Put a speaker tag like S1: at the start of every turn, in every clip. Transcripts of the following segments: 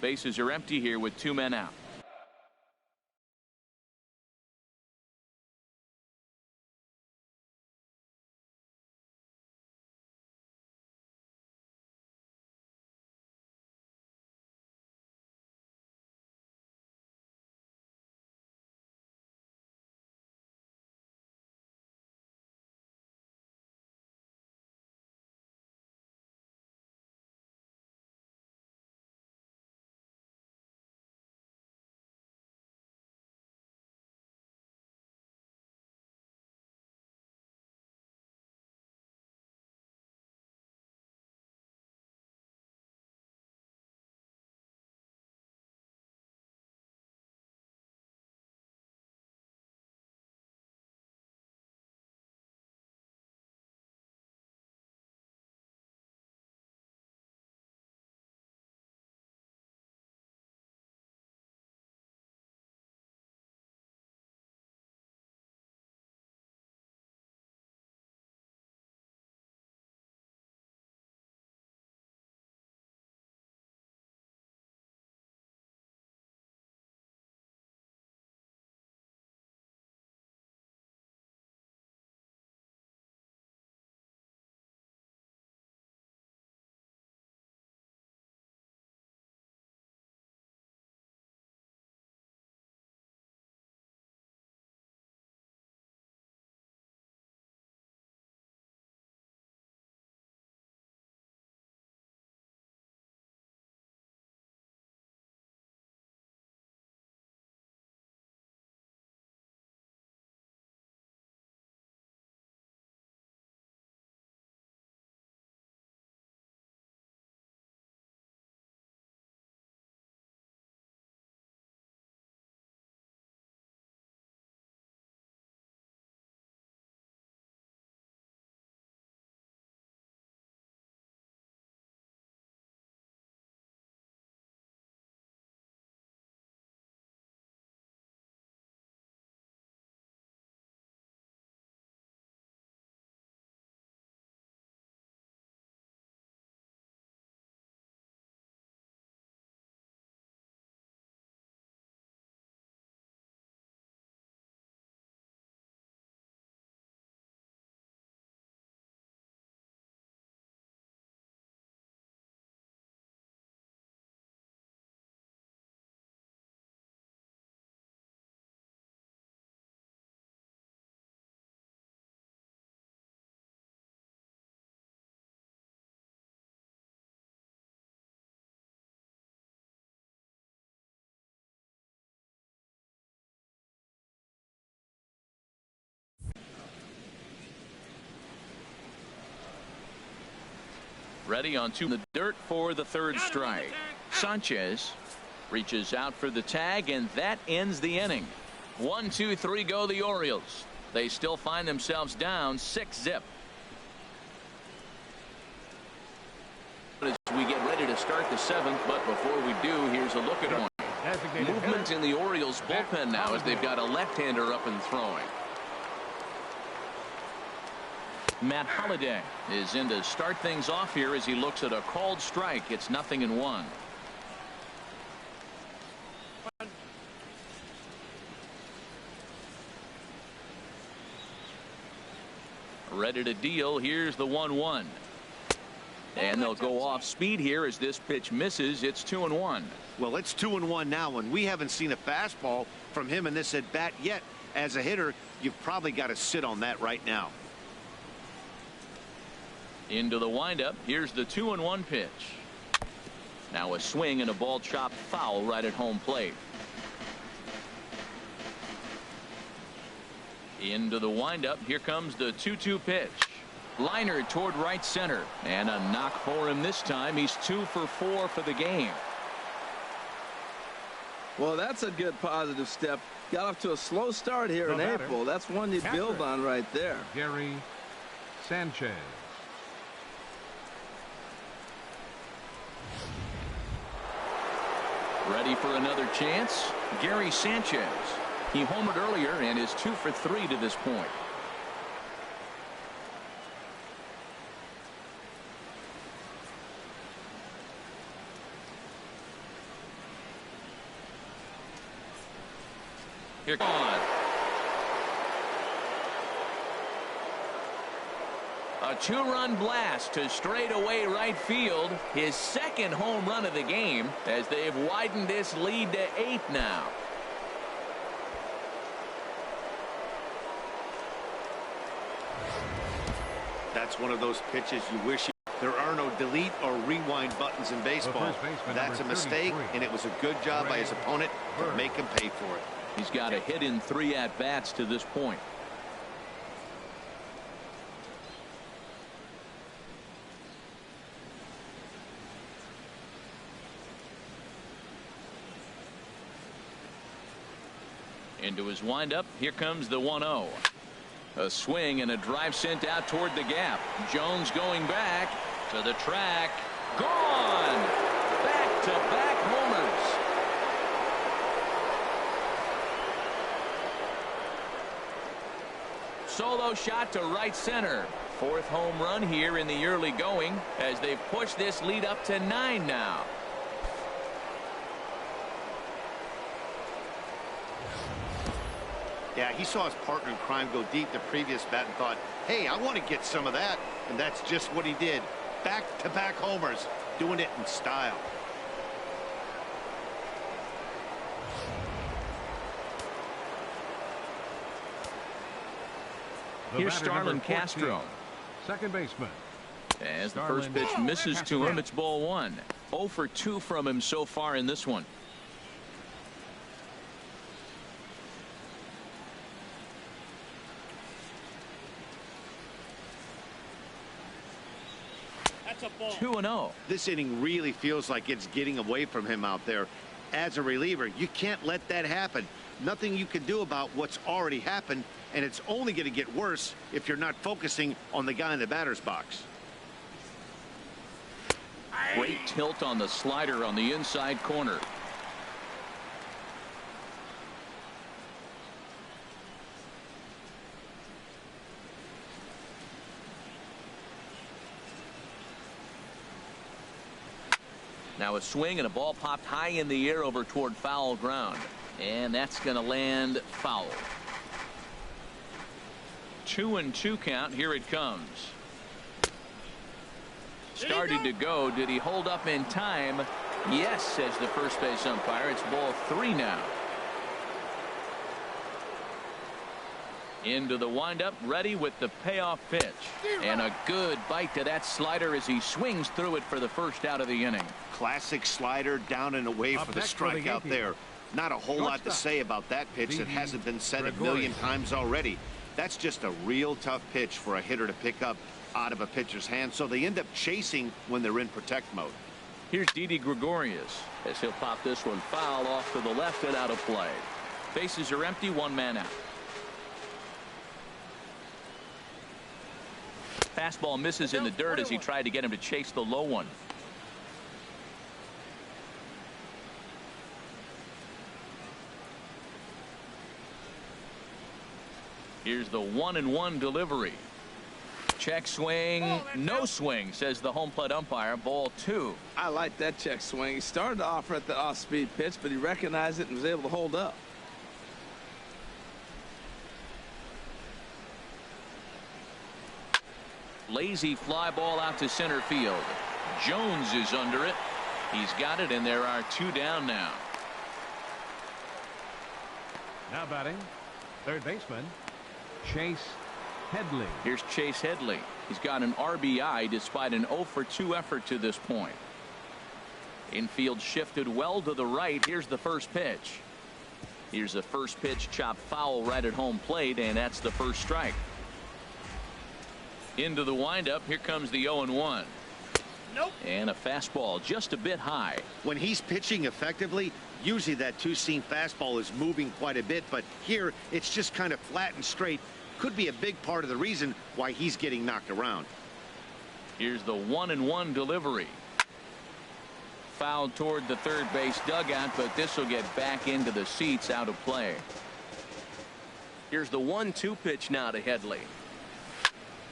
S1: Bases are empty here with 2 men out. Ready on to the dirt for the third strike. Sanchez reaches out for the tag, and that ends the inning. 1, 2, 3 go the Orioles. They still find themselves down 6-zip. As we get ready to start the 7th, but before we do, here's a look at one. Movement in the Orioles bullpen now as they've got a left-hander up and throwing. Matt Holliday is in to start things off here as he looks at a called strike. It's 0-1. Ready to deal. Here's the 1-1. And they'll go off speed here as this pitch misses. It's 2-1.
S2: Well, it's 2-1 now, and we haven't seen a fastball from him in this at bat yet. As a hitter, you've probably got to sit on that right now.
S1: Into the windup. Here's the 2-1 pitch. Now a swing and a ball chopped foul right at home plate. Into the windup. Here comes the 2-2 pitch. Liner toward right center, and a knock for him this time. He's 2 for 4 for the game.
S3: Well, that's a good positive step. Got off to a slow start here in April. That's one you build on right there.
S4: Gary Sanchez.
S1: Ready for another chance? Gary Sanchez. He homered earlier and is 2 for 3 to this point. Here on. A two-run blast to straightaway right field. His second home run of the game as they've widened this lead to 8 now.
S2: That's one of those pitches you wish there are no delete or rewind buttons in baseball. That's a mistake, and it was a good job by his opponent to make him pay for it.
S1: He's got a hit in 3 at-bats to this point. Into his windup. Here comes the 1-0. A swing and a drive sent out toward the gap. Jones going back to the track. Gone. Back-to-back homers. Solo shot to right center. 4th home run here in the early going as they've pushed this lead up to 9 now.
S2: Yeah, he saw his partner in crime go deep the previous bat and thought, hey, I want to get some of that. And that's just what he did. Back-to-back homers, doing it in style.
S1: Here's Starlin Castro.
S4: Second baseman.
S1: As the first pitch misses to him, it's ball 1. 0 for 2 from him so far in this one.
S2: That's a ball. 2-0. This inning really feels like it's getting away from him out there. As a reliever, you can't let that happen. Nothing you can do about what's already happened, and it's only going to get worse if you're not focusing on the guy in the batter's box.
S1: Great tilt on the slider on the inside corner. Now a swing and a ball popped high in the air over toward foul ground. And that's going to land foul. 2-2 count. Here it comes. Started to go. Did he hold up in time? Yes, says the first base umpire. It's ball 3 now. Into the windup, ready with the payoff pitch. And a good bite to that slider as he swings through it for the first out of the inning.
S2: Classic slider down and away for the strikeout there. Not a whole lot to say about that pitch that hasn't been said a million times already. That's just a real tough pitch for a hitter to pick up out of a pitcher's hand, so they end up chasing when they're in protect mode.
S1: Here's Didi Gregorius as he'll pop this one foul off to the left and out of play. Bases are empty, 1 man out. Fastball misses in the dirt as he tried to get him to chase the low one. Here's the 1-1 delivery. Check swing, no swing, says the home plate umpire. Ball 2.
S3: I like that check swing. He started off at the off-speed pitch, but he recognized it and was able to hold up.
S1: Lazy fly ball out to center field. Jones is under it. He's got it, and there are 2 down now.
S4: Now batting, third baseman, Chase Headley.
S1: Here's Chase Headley. He's got an RBI despite an 0 for 2 effort to this point. Infield shifted well to the right. Here's the first pitch. Here's the first pitch chopped foul right at home plate, and that's the first strike. Into the windup. Here comes the 0-1.
S2: Nope.
S1: And a fastball just a bit high.
S2: When he's pitching effectively, usually that two-seam fastball is moving quite a bit, but here it's just kind of flat and straight. Could be a big part of the reason why he's getting knocked around.
S1: Here's the 1-1 delivery. Fouled toward the third base dugout, but this will get back into the seats, out of play. Here's the 1-2 pitch now to Headley.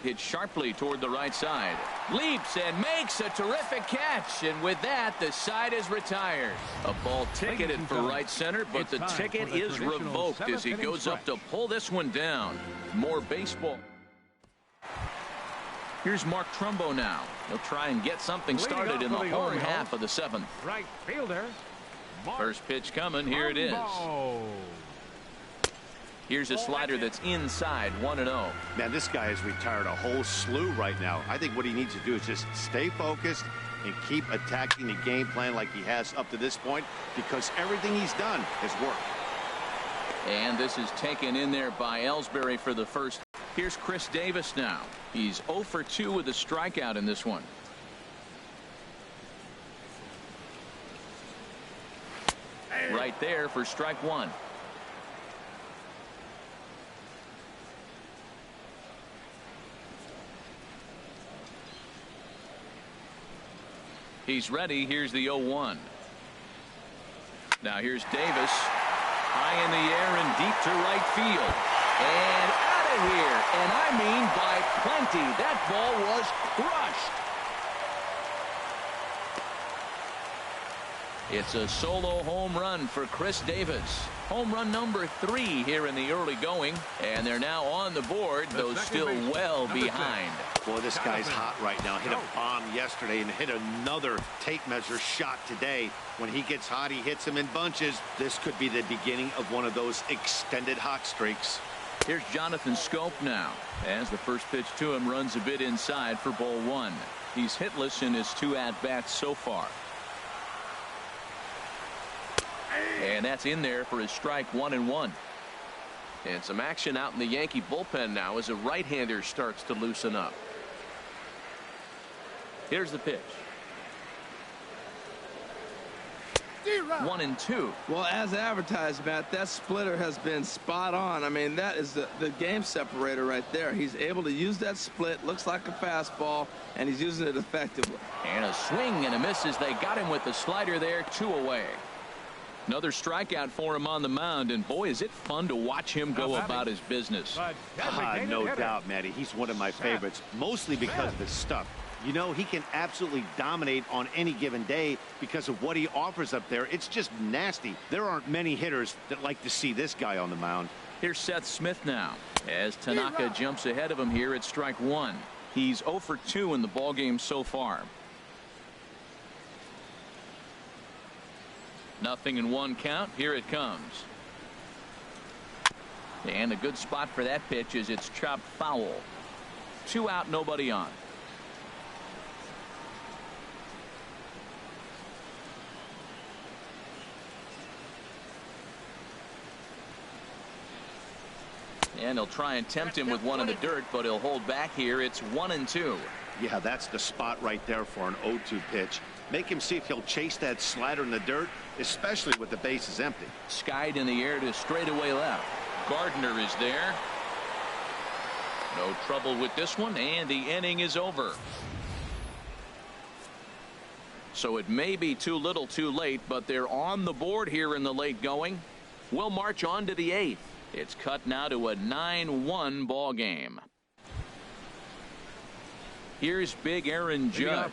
S1: Hit sharply toward the right side. Leaps and makes a terrific catch. And with that, the side is retired. A ball ticketed for right center, but the ticket is revoked as he goes up to pull this one down. More baseball. Here's Mark Trumbo now. He'll try and get something started in the home half of the seventh.
S4: Right fielder.
S1: First pitch coming. Here it is. Here's a slider that's inside, 1-0.
S2: Man, this guy has retired a whole slew right now. I think what he needs to do is just stay focused and keep attacking the game plan like he has up to this point, because everything he's done has worked.
S1: And this is taken in there by Ellsbury for the first. Here's Chris Davis now. He's 0 for 2 with a strikeout in this one. Right there for strike one. He's ready. Here's the 0-1. Now here's Davis. High in the air and deep to right field. And out of here. And I mean by plenty. That ball was crushed. It's a solo home run for Chris Davis. Home run number 3 here in the early going. And they're now on the board, though still well behind.
S2: Boy, this guy's hot right now. Hit a bomb yesterday and hit another tape measure shot today. When he gets hot, he hits them in bunches. This could be the beginning of one of those extended hot streaks.
S1: Here's Jonathan Scope now, as the first pitch to him runs a bit inside for ball 1. He's hitless in his 2 at-bats so far. And that's in there for his strike 1-1.
S5: And some action out in the Yankee bullpen now as a right-hander starts to loosen up.
S1: Here's the pitch. 1-2.
S3: Well, as advertised, Matt, that splitter has been spot on. I mean, that is the game separator right there. He's able to use that split. Looks like a fastball, and he's using it effectively.
S1: And a swing and a miss as they got him with the slider there, 2 away. Another strikeout for him on the mound, and boy, is it fun to watch him go about his business.
S2: No doubt, Matty. He's one of my favorites, mostly because of his stuff. You know, he can absolutely dominate on any given day because of what he offers up there. It's just nasty. There aren't many hitters that like to see this guy on the mound.
S1: Here's Seth Smith now, as Tanaka jumps ahead of him here at strike 1. He's 0 for 2 in the ballgame so far. 0-1 count. Here it comes. And a good spot for that pitch is it's chopped foul. 2 out, nobody on. And he'll try and tempt him with one in the dirt, but he'll hold back here. It's 1-2.
S2: Yeah, that's the spot right there for an 0-2 pitch. Make him see if he'll chase that slider in the dirt, especially with the bases empty.
S1: Skied in the air to straightaway left. Gardner is there. No trouble with this one, and the inning is over. So it may be too little too late, but they're on the board here in the late going. We'll march on to the 8th. It's cut now to a 9-1 ball game. Here's big Aaron Judge.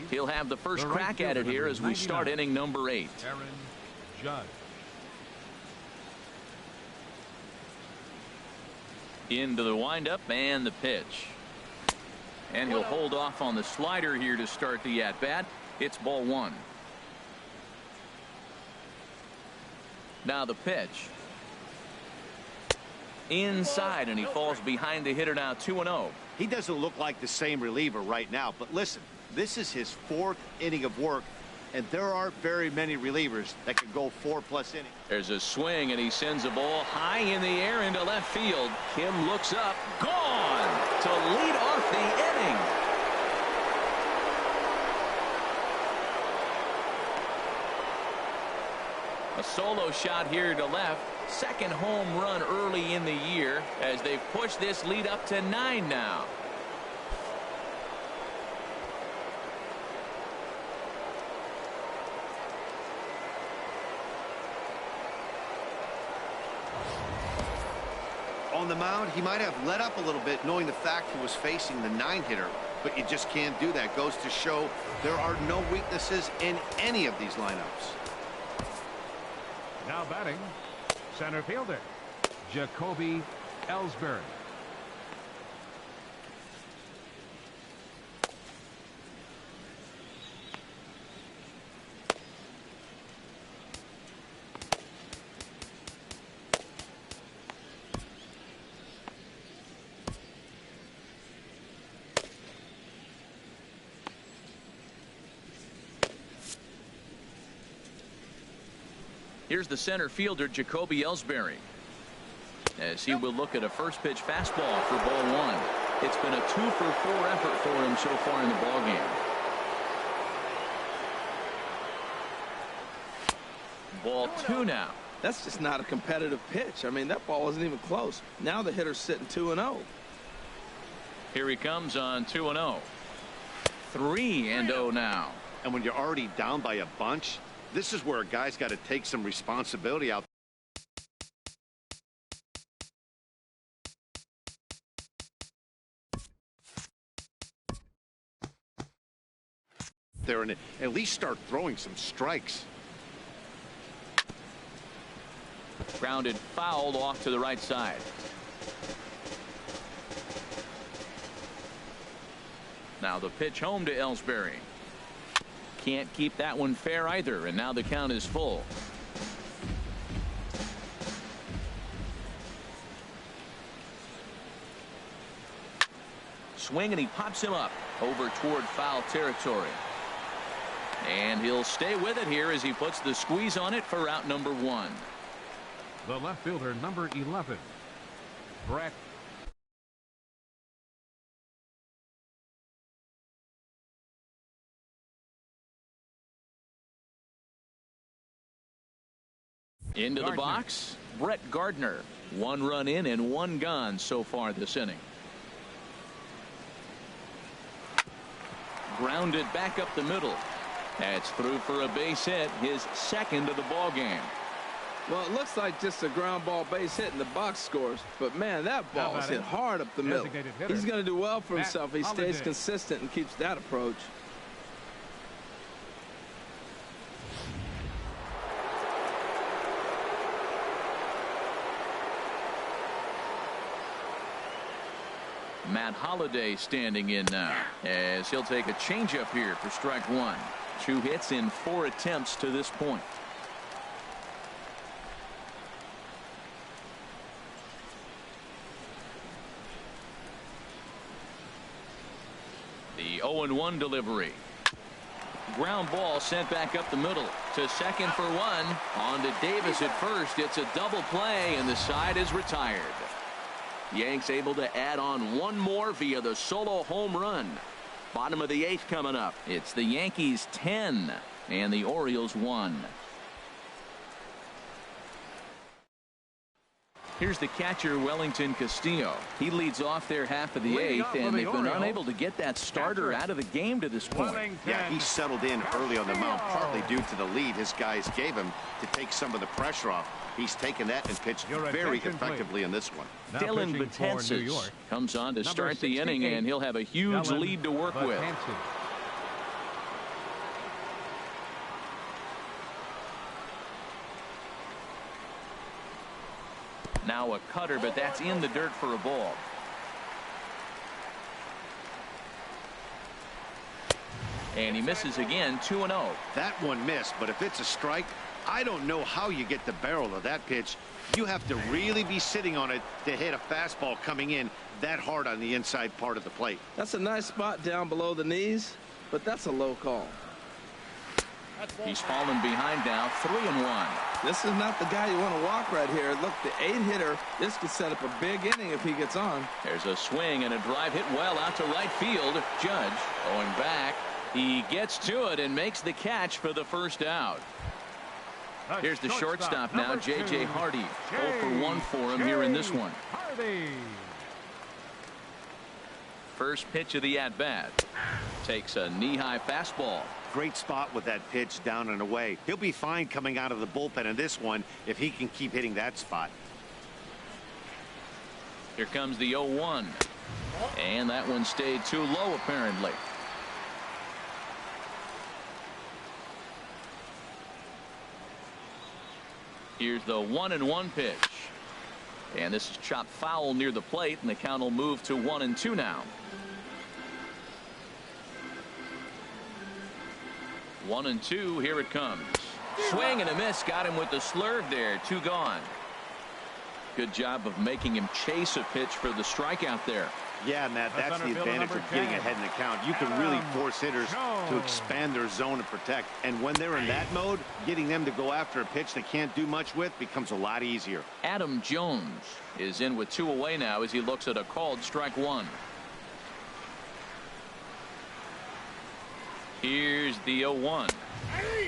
S1: He'll have the first crack at it here as we start inning number 8.
S4: Aaron Judge.
S1: Into the windup and the pitch. And he'll hold off on the slider here to start the at-bat. It's ball 1. Now the pitch. Inside, and he falls behind the hitter now, 2-0.
S2: He doesn't look like the same reliever right now, but listen, this is his 4th inning of work, and there aren't very many relievers that can go 4+ innings.
S1: There's a swing, and he sends a ball high in the air into left field. Kim looks up, gone to lead off the inning. A solo shot here to left. Second home run early in the year as they've pushed this lead up to 9 now.
S2: On the mound, he might have let up a little bit knowing the fact he was facing the 9-hitter, but you just can't do that. Goes to show there are no weaknesses in any of these lineups.
S4: Now batting, center fielder, Jacoby Ellsbury.
S1: Here's the center fielder, Jacoby Ellsbury, as he will look at a first pitch fastball for ball 1. It's been a 2-for-4 effort for him so far in the ball game. Ball 2 now.
S3: That's just not a competitive pitch. I mean, that ball wasn't even close. Now the hitter's sitting 2-0.
S1: Here he comes on 2-0. 3-0 now.
S2: And when you're already down by a bunch, this is where a guy's got to take some responsibility out there and at least start throwing some strikes.
S1: Grounded foul off to the right side. Now the pitch home to Ellsbury. Can't keep that one fair either, and now the count is full. Swing, and he pops him up over toward foul territory. And he'll stay with it here as he puts the squeeze on it for out number 1.
S4: The left fielder, number 11, Brett.
S1: Into the box, Brett Gardner. 1 run in and 1 gone so far this inning. Grounded back up the middle. That's through for a base hit, his 2nd of the ball game.
S3: Well, it looks like just a ground ball base hit in the box scores, but man, that ball is hit hard up the middle. He's going to do well for himself. He stays consistent and keeps that approach.
S1: Matt Holliday standing in now as he'll take a changeup here for strike 1. 2 hits in 4 attempts to this point. The 0-1 delivery. Ground ball sent back up the middle to second for 1. On to Davis at first. It's a double play, and the side is retired. Yanks able to add on 1 more via the solo home run. Bottom of the 8th coming up. It's the Yankees 10 and the Orioles 1. Here's the catcher, Wellington Castillo. He leads off their half of the 8th, and they've been unable to get that starter out of the game to this point.
S2: Yeah, he settled in early on the mound, partly due to the lead his guys gave him to take some of the pressure off. He's taken that and pitched very effectively in this one.
S1: Dylan Betances comes on to start the inning, and he'll have a huge lead to work with. Now a cutter, but that's in the dirt for a ball. And he misses again, 2-0.
S2: That one missed, but if it's a strike, I don't know how you get the barrel of that pitch. You have to really be sitting on it to hit a fastball coming in that hard on the inside part of the plate.
S3: That's a nice spot down below the knees, but that's a low call.
S1: He's fallen behind now, 3-1.
S3: This is not the guy you want to walk right here. Look, the 8-hitter, this could set up a big inning if he gets on.
S1: There's a swing and a drive hit well out to right field. Judge going back. He gets to it and makes the catch for the first out. Here's the shortstop now, J.J. Hardy. 0 for 1 for him here in this one. First pitch of the at-bat. Takes a knee-high fastball.
S2: Great spot with that pitch down and away. He'll be fine coming out of the bullpen in this one if he can keep hitting that spot.
S1: Here comes the 0-1. And that one stayed too low, apparently. Here's the 1-1 pitch. And this is chopped foul near the plate, and the count will move to 1-2 now. 1-2, here it comes. Swing and a miss, got him with the slurve there. 2 gone. Good job of making him chase a pitch for the strikeout there.
S2: Yeah, Matt, that's the advantage of getting ahead in the count. You can really force hitters to expand their zone and protect. And when they're in that mode, getting them to go after a pitch they can't do much with becomes a lot easier.
S1: Adam Jones is in with 2 away now as he looks at a called strike 1. Here's the 0-1.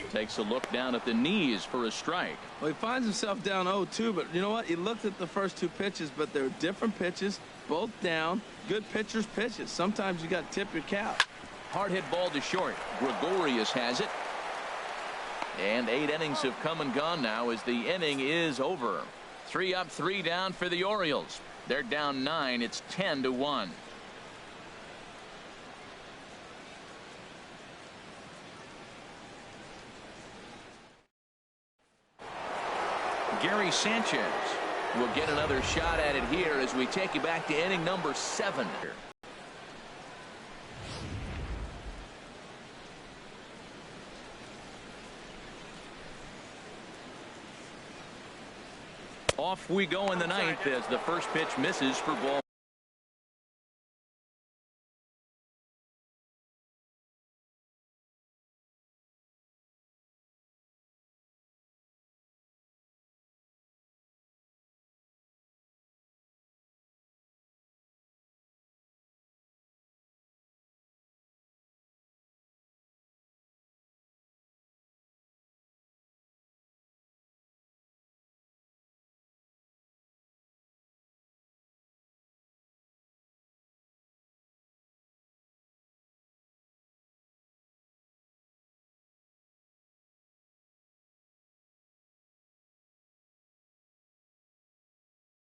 S1: Takes a look down at the knees for a strike.
S3: Well, he finds himself down 0-2, but you know what? He looked at the first 2 pitches, but they're different pitches, both down. Good pitchers' pitches. Sometimes you got to tip your cap.
S1: Hard hit ball to short. Gregorius has it. And 8 innings have come and gone now as the inning is over. 3 up, 3 down for the Orioles. They're down 9. It's 10-1. Gary Sanchez will get another shot at it here as we take you back to inning number 7. Off we go in the 9th as the first pitch misses for ball